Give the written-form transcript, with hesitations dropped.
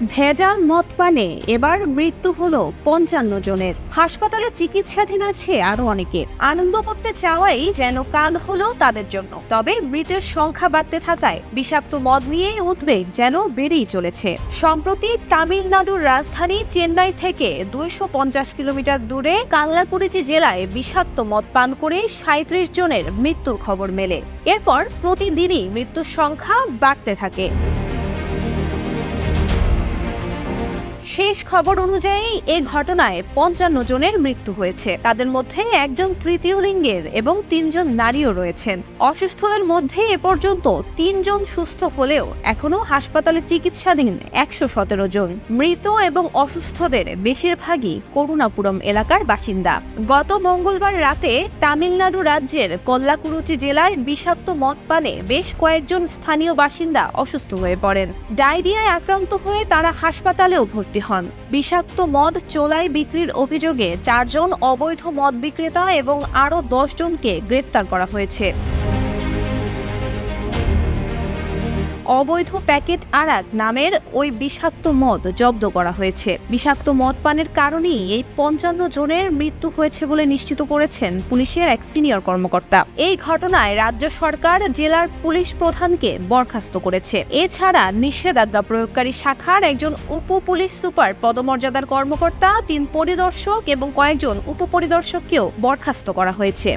ভেজাল মদ পানে এবার মৃত্যু হলো ৫৫ জনের। হাসপাতালে চিকিৎসাধীন আছে আরো অনেকে। আনন্দ করতে চাওয়াই যেন কাল হলো তাদের জন্য। তবে মৃতের সংখ্যা বাড়তে থাকায় বিষাক্ত মদ নিয়ে উদ্বেগ যেন বেড়েই চলেছে। সম্প্রতি তামিলনাড়ুর রাজধানী চেন্নাই থেকে ২৫০ কিলোমিটার দূরে কাল্লাকুরিচি জেলায় বিষাক্ত মদ পান করে ৩৭ জনের মৃত্যুর খবর মেলে। এরপর প্রতিদিনই মৃত্যুর সংখ্যা বাড়তে থাকে। শেষ খবর অনুযায়ী এ ঘটনায় ৫৫ জনের মৃত্যু হয়েছে। তাদের মধ্যে একজন তৃতীয় লিঙ্গের এবং ৩ জন নারীও রয়েছেন। অসুস্থদের মধ্যে এ পর্যন্ত ৩ জন সুস্থ হলেও এখনো হাসপাতালে চিকিৎসাধীন ১১৭ জন। মৃত এবং অসুস্থদের বেশিরভাগই করুণাপুরম এলাকার বাসিন্দা। গত মঙ্গলবার রাতে তামিলনাড়ু রাজ্যের কল্লাকুরুচি জেলায় বিষাক্ত মদ পানে বেশ কয়েকজন স্থানীয় বাসিন্দা অসুস্থ হয়ে পড়েন। ডায়রিয়ায় আক্রান্ত হয়ে তারা হাসপাতালেও ভর্তি হন। বিষাক্ত মদ চোলাই বিক্রির অভিযোগে ৪ জন অবৈধ মদ বিক্রেতা এবং আরও ১০ জনকে গ্রেপ্তার করা হয়েছে। অবৈধ প্যাকেট আরাক নামের ওই বিষাক্ত মদ জব্দ করা হয়েছে। বিষাক্ত মদ পানের কারণেই এই ৫৫ জনের মৃত্যু হয়েছে বলে নিশ্চিত করেছেন পুলিশের এক সিনিয়র কর্মকর্তা। এই ঘটনায় রাজ্য সরকার জেলার পুলিশ প্রধানকে বরখাস্ত করেছে। এছাড়া নিষেধাজ্ঞা প্রয়োগকারী শাখার একজন উপ পুলিশ সুপার পদমর্যাদার কর্মকর্তা, ৩ পরিদর্শক এবং কয়েকজন উপপরিদর্শককেও বরখাস্ত করা হয়েছে।